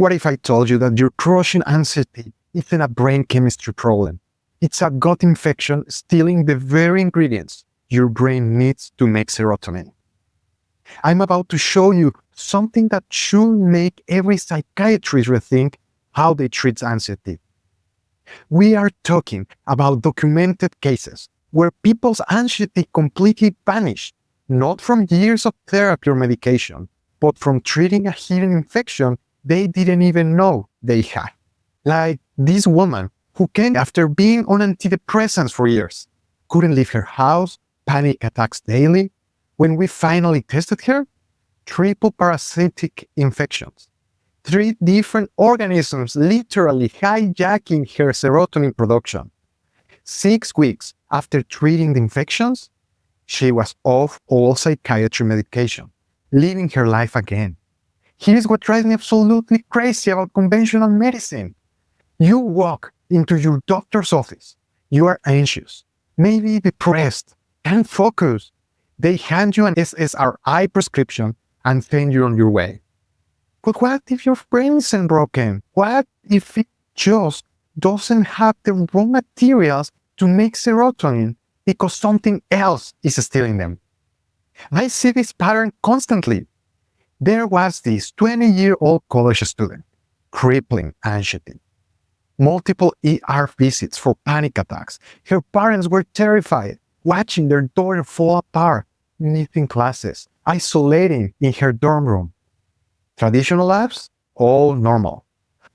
What if I told you that your crushing anxiety isn't a brain chemistry problem? It's a gut infection stealing the very ingredients your brain needs to make serotonin. I'm about to show you something that should make every psychiatrist rethink how they treat anxiety. We are talking about documented cases where people's anxiety completely vanished, not from years of therapy or medication, but from treating a hidden infection they didn't even know they had. Like this woman who came after being on antidepressants for years, couldn't leave her house, panic attacks daily. When we finally tested her, triple parasitic infections. 3 different organisms literally hijacking her serotonin production. 6 weeks after treating the infections, she was off all psychiatry medication, living her life again. Here's what drives me absolutely crazy about conventional medicine. You walk into your doctor's office. You are anxious, maybe depressed, can't focus. They hand you an SSRI prescription and send you on your way. But what if your brain isn't broken? What if it just doesn't have the raw materials to make serotonin because something else is stealing them? I see this pattern constantly. There was this 20-year-old college student, crippling anxiety, multiple ER visits for panic attacks. Her parents were terrified, watching their daughter fall apart, missing classes, isolating in her dorm room. Traditional labs, all normal.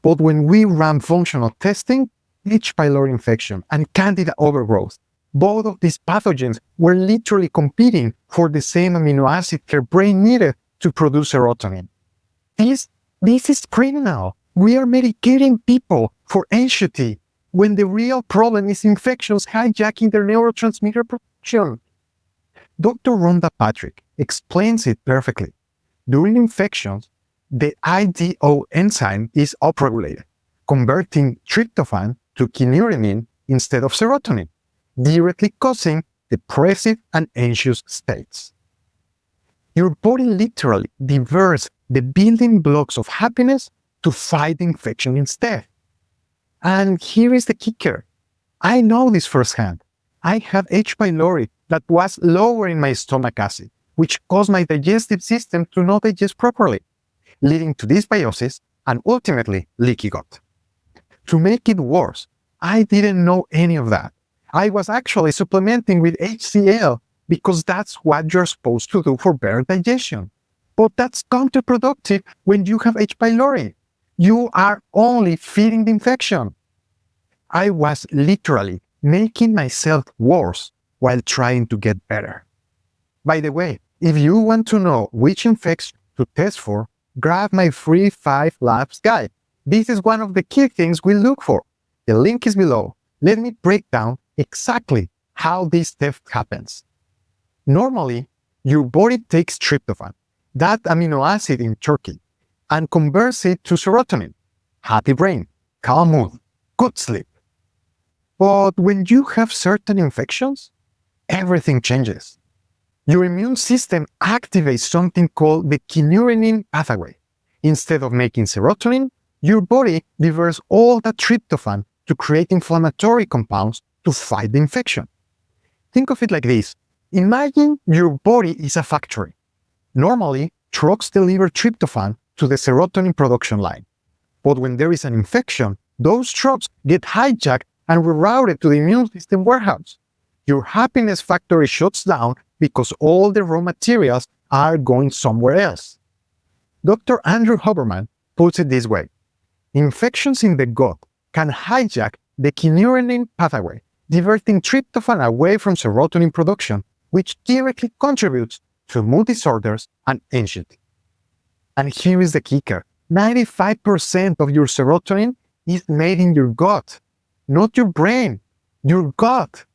But when we ran functional testing, H. pylori infection and candida overgrowth, both of these pathogens were literally competing for the same amino acid her brain needed to produce serotonin. This is criminal. We are medicating people for anxiety when the real problem is infections hijacking their neurotransmitter production. Dr. Rhonda Patrick explains it perfectly. During infections, the IDO enzyme is upregulated, converting tryptophan to kynurenine instead of serotonin, directly causing depressive and anxious states. Your body literally diverts the building blocks of happiness to fight the infection instead. And here is the kicker. I know this firsthand. I had H. pylori that was lowering my stomach acid, which caused my digestive system to not digest properly, leading to dysbiosis and ultimately leaky gut. To make it worse, I didn't know any of that. I was actually supplementing with HCl because that's what you're supposed to do for better digestion. But that's counterproductive when you have H. pylori. You are only feeding the infection. I was literally making myself worse while trying to get better. By the way, if you want to know which infection to test for, grab my free 5 labs guide. This is one of the key things we look for. The link is below. Let me break down exactly how this theft happens. Normally, your body takes tryptophan, that amino acid in turkey, and converts it to serotonin. Happy brain, calm mood, good sleep. But when you have certain infections, everything changes. Your immune system activates something called the kynurenine pathway. Instead of making serotonin, your body diverts all that tryptophan to create inflammatory compounds to fight the infection. Think of it like this. Imagine your body is a factory. Normally, trucks deliver tryptophan to the serotonin production line. But when there is an infection, those trucks get hijacked and rerouted to the immune system warehouse. Your happiness factory shuts down because all the raw materials are going somewhere else. Dr. Andrew Huberman puts it this way. Infections in the gut can hijack the kynurenine pathway, diverting tryptophan away from serotonin production, which directly contributes to mood disorders and anxiety. And here is the kicker. 95% of your serotonin is made in your gut, not your brain, your gut.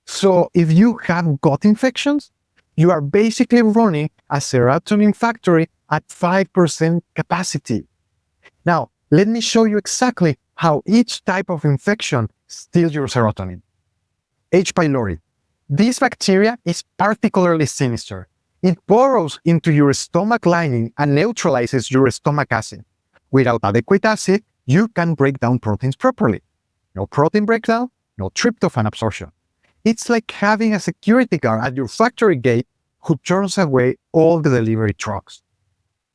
So if you have gut infections, you are basically running a serotonin factory at 5% capacity. Now, let me show you exactly how each type of infection steals your serotonin. H. pylori. This bacteria is particularly sinister. It burrows into your stomach lining and neutralizes your stomach acid, Without adequate acid, you can break down proteins properly. No protein breakdown, no tryptophan absorption. It's like having a security guard at your factory gate who turns away all the delivery trucks.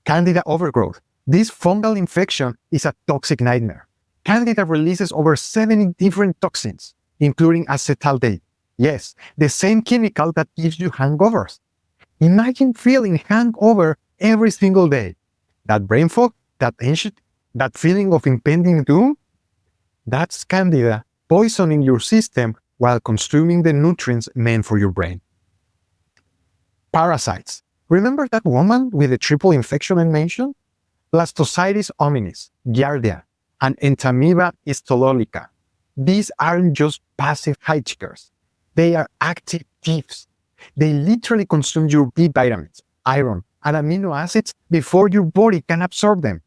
Candida overgrowth. This fungal infection is a toxic nightmare. Candida releases over 70 different toxins, including acetaldehyde. Yes, the same chemical that gives you hangovers. Imagine feeling hangover every single day. That brain fog, that feeling of impending doom, that's Candida poisoning your system while consuming the nutrients meant for your brain. Parasites. Remember that woman with the triple infection I mentioned? Blastocitis hominis, Giardia, and Entamoeba stolonica. These aren't just passive hijackers. They are active thieves. They literally consume your B vitamins, iron, and amino acids before your body can absorb them.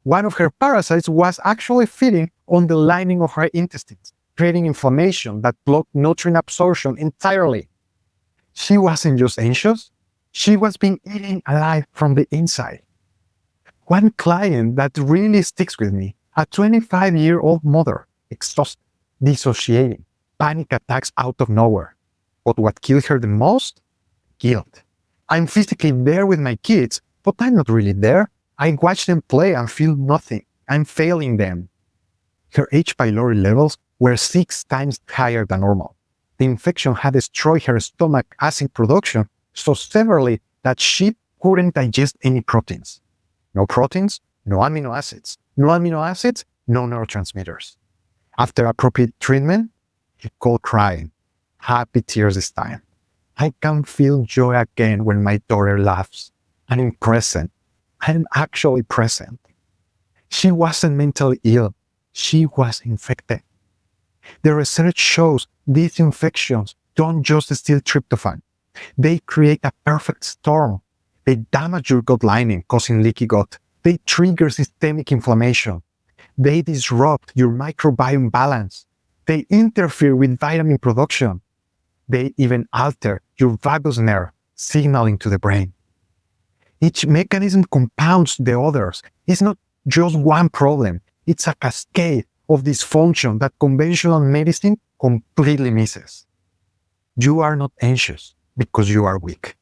One of her parasites was actually feeding on the lining of her intestines, creating inflammation that blocked nutrient absorption entirely. She wasn't just anxious, she was being eaten alive from the inside. One client that really sticks with me, a 25-year-old mother, exhausted, dissociating, panic attacks out of nowhere. But what killed her the most? Guilt. I'm physically there with my kids, but I'm not really there. I watch them play and feel nothing. I'm failing them. Her H. pylori levels were 6 times higher than normal. The infection had destroyed her stomach acid production so severely that she couldn't digest any proteins. No proteins, no amino acids. No amino acids, no neurotransmitters. After appropriate treatment, she called crying. Happy tears this time. I can feel joy again when my daughter laughs. I'm present. I'm actually present. She wasn't mentally ill. She was infected. The research shows these infections don't just steal tryptophan. They create a perfect storm. They damage your gut lining, causing leaky gut. They trigger systemic inflammation. They disrupt your microbiome balance. They interfere with vitamin production. They even alter your vagus nerve, signaling to the brain. Each mechanism compounds the others. It's not just one problem. It's a cascade of dysfunction that conventional medicine completely misses. You are not anxious because you are weak.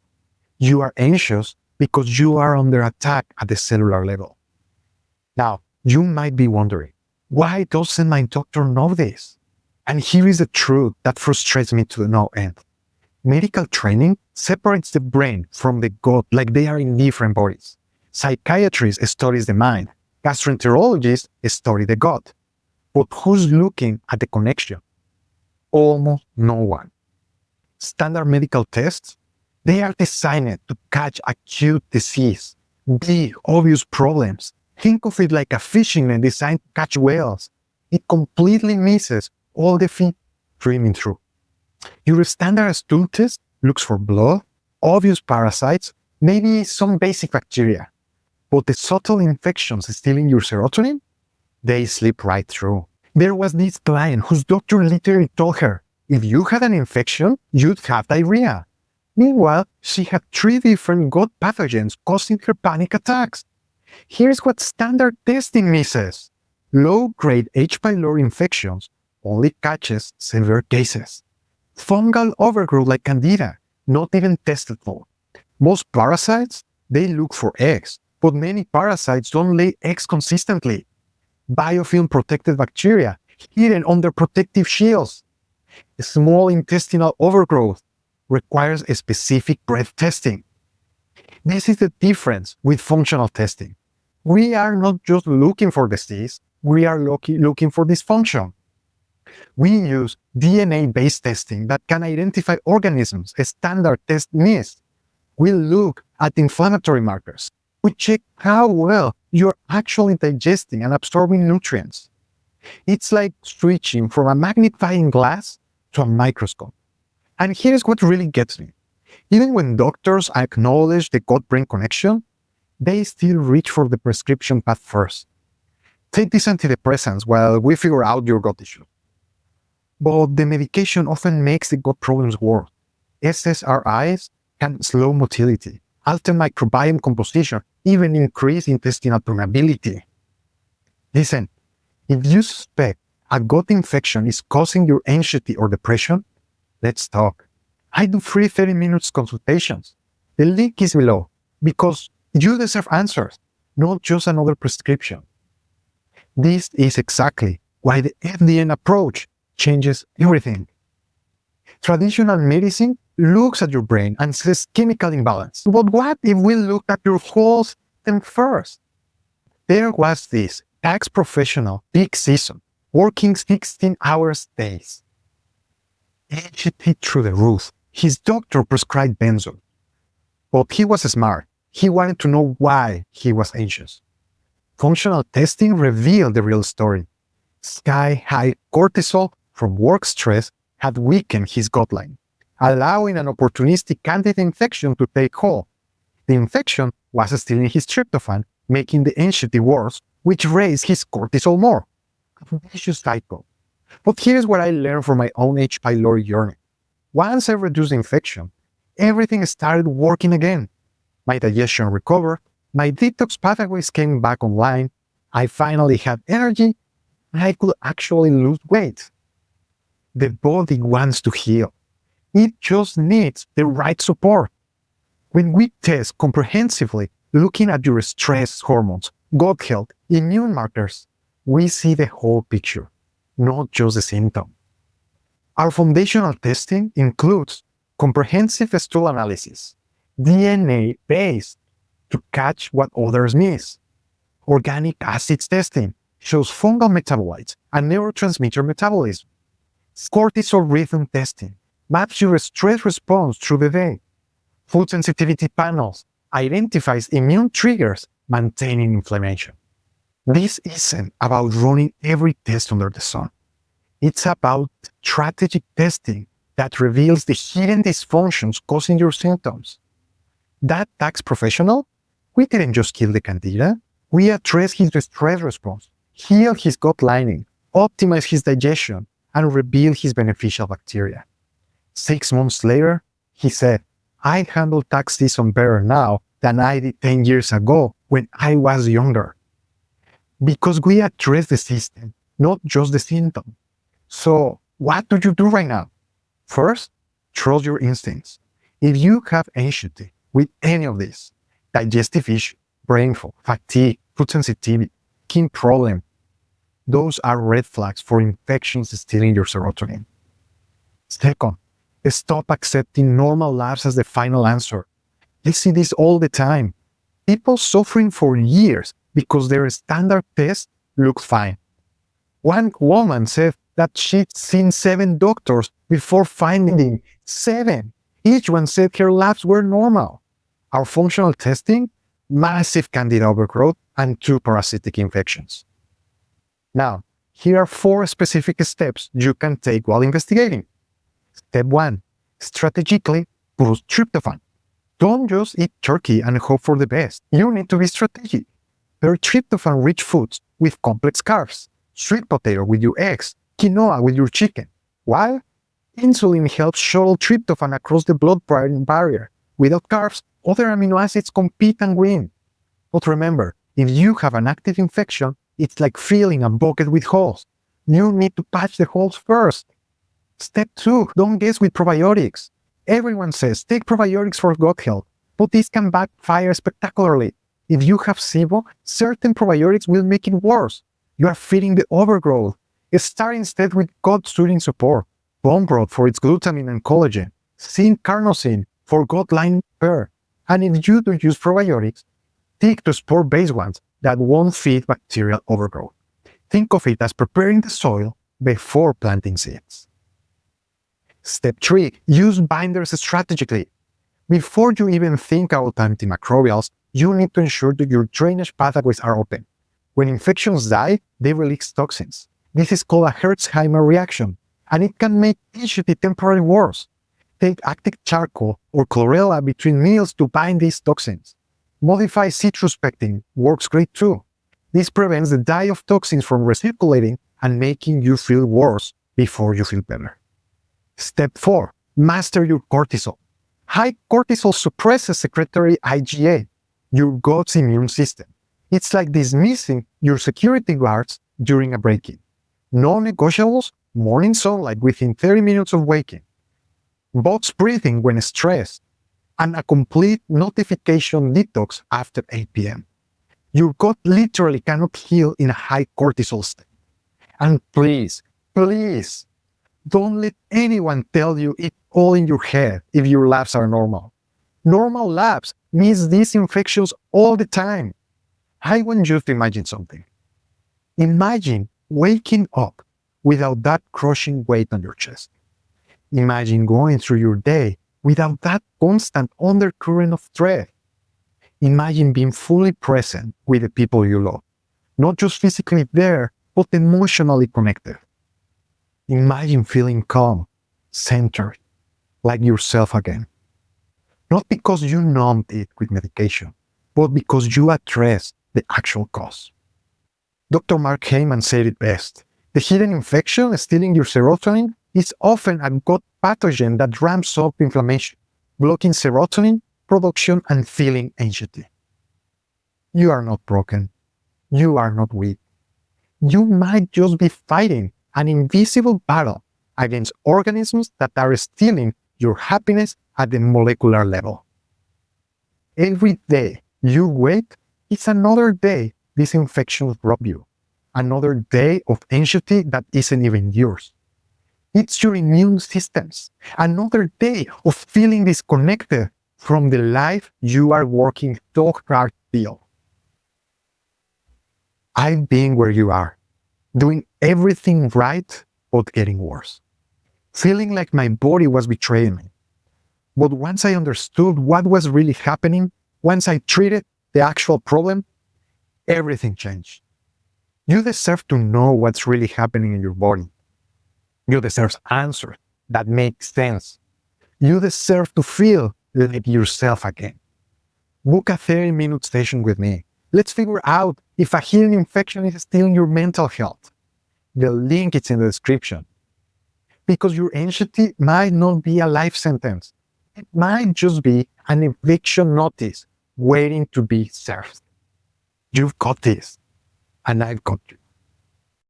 You are anxious because you are under attack at the cellular level. Now, you might be wondering, why doesn't my doctor know this? And here is the truth that frustrates me to no end. Medical training separates the brain from the gut like they are in different bodies. Psychiatrists study the mind. Gastroenterologists study the gut. But who's looking at the connection? Almost no one. Standard medical tests, they are designed to catch acute disease, big, obvious problems. Think of it like a fishing net designed to catch whales. It completely misses all the fish swimming through. Your standard stool test looks for blood, obvious parasites, maybe some basic bacteria. But the subtle infections stealing your serotonin, they slip right through. There was this client whose doctor literally told her, if you had an infection, you'd have diarrhea. Meanwhile, she had 3 different gut pathogens causing her panic attacks. Here's what standard testing misses. Low-grade H. pylori infections only catches severe cases. Fungal overgrowth like Candida, not even tested for. Most parasites, they look for eggs, but many parasites don't lay eggs consistently. Biofilm-protected bacteria hidden under protective shields. Small intestinal overgrowth requires a specific breath testing. This is the difference with functional testing. We are not just looking for disease, we are looking for dysfunction. We use DNA-based testing that can identify organisms a standard test missed. We look at inflammatory markers. We check how well you're actually digesting and absorbing nutrients. It's like switching from a magnifying glass to a microscope. And here's what really gets me. Even when doctors acknowledge the gut-brain connection, they still reach for the prescription path first. Take these antidepressants while we figure out your gut issue. But the medication often makes the gut problems worse. SSRIs can slow motility, alter microbiome composition, even increase intestinal permeability. Listen, if you suspect a gut infection is causing your anxiety or depression, let's talk. I do free 30 minutes consultations. The link is below because you deserve answers, not just another prescription. This is exactly why the FDN approach changes everything. Traditional medicine looks at your brain and says chemical imbalance. But what if we look at your whole system first? There was this tax professional, peak season, working 16 hours days. Anxiety through the roof. His doctor prescribed benzo. But he was smart. He wanted to know why he was anxious. Functional testing revealed the real story. Sky-high cortisol from work stress had weakened his gut line, allowing an opportunistic candida infection to take hold. The infection was stealing his tryptophan, making the anxiety worse, which raised his cortisol more. A vicious cycle. But here's what I learned from my own H. pylori journey. Once I reduced the infection, everything started working again. My digestion recovered, my detox pathways came back online, I finally had energy, and I could actually lose weight. The body wants to heal. It just needs the right support. When we test comprehensively, looking at your stress hormones, gut health, immune markers, we see the whole picture, not just the symptom. Our foundational testing includes comprehensive stool analysis, DNA-based to catch what others miss. Organic acids testing shows fungal metabolites and neurotransmitter metabolism. Cortisol rhythm testing maps your stress response through the day. Food sensitivity panels identifies immune triggers maintaining inflammation. This isn't about running every test under the sun. It's about strategic testing that reveals the hidden dysfunctions causing your symptoms. That tax professional, we didn't just kill the candida, we addressed his stress response, healed his gut lining, optimized his digestion, and rebuild his beneficial bacteria. 6 months later, he said, I handle tax season better now than I did 10 years ago when I was younger. Because we address the system, not just the symptom. So, what do you do right now? First, trust your instincts. If you have anxiety with any of these, digestive issue, brain fog, fatigue, food sensitivity, skin problem, those are red flags for infections stealing your serotonin. Second, stop accepting normal labs as the final answer. I see this all the time. People suffering for years because their standard test looks fine. One woman said that she'd seen 7 doctors before finding 7. Each one said her labs were normal. Our functional testing, massive candida overgrowth, and 2 parasitic infections. Now, here are 4 specific steps you can take while investigating. Step 1. Strategically boost tryptophan. Don't just eat turkey and hope for the best. You need to be strategic. Pair tryptophan-rich foods with complex carbs. Sweet potato with your eggs. Quinoa with your chicken. Why? Insulin helps shuttle tryptophan across the blood-brain barrier. Without carbs, other amino acids compete and win. But remember, if you have an active infection, it's like filling a bucket with holes. You need to patch the holes first. Step 2. Don't guess with probiotics. Everyone says take probiotics for gut health, but this can backfire spectacularly. If you have SIBO, certain probiotics will make it worse. You are feeding the overgrowth. Start instead with gut-soothing support. Bone broth for its glutamine and collagen. Zinc carnosine for gut lining repair. And if you do use probiotics, stick to spore-based ones that won't feed bacterial overgrowth. Think of it as preparing the soil before planting seeds. Step 3. Use binders strategically. Before you even think about antimicrobials, you need to ensure that your drainage pathways are open. When infections die, they release toxins. This is called a Hertzheimer reaction, and it can make anxiety temporarily worse. Take active charcoal or chlorella between meals to bind these toxins. Modify citrus pectin works great too. This prevents the dye of toxins from recirculating and making you feel worse before you feel better. Step 4. Master your cortisol. High cortisol suppresses secretory IgA, your gut's immune system. It's like dismissing your security guards during a break-in. Non-negotiables, morning sunlight within 30 minutes of waking, box breathing when stressed, and a complete notification detox after 8 p.m. Your gut literally cannot heal in a high cortisol state. And please, please, don't let anyone tell you it's all in your head if your labs are normal. Normal labs miss these infections all the time. I want you to imagine something. Imagine waking up without that crushing weight on your chest. Imagine going through your day without that constant undercurrent of threat. Imagine being fully present with the people you love, not just physically there, but emotionally connected. Imagine feeling calm, centered, like yourself again. Not because you numbed it with medication, but because you addressed the actual cause. Dr. Mark Heyman said it best. The hidden infection stealing your serotonin is often a gut pathogen that ramps up inflammation, blocking serotonin production and feeling anxiety. You are not broken. You are not weak. You might just be fighting an invisible battle against organisms that are stealing your happiness at the molecular level. Every day you wait, it's another day these infections rob you. Another day of anxiety that isn't even yours. It's your immune systems. Another day of feeling disconnected from the life you are working so hard to build. I've been where you are, doing everything right, but getting worse. Feeling like my body was betraying me. But once I understood what was really happening, once I treated the actual problem, everything changed. You deserve to know what's really happening in your body. You deserve answers that make sense. You deserve to feel like yourself again. Book a 30-minute session with me. Let's figure out if a hidden infection is stealing your mental health. The link is in the description. Because your anxiety might not be a life sentence. It might just be an eviction notice waiting to be served. You've got this, and I've got you.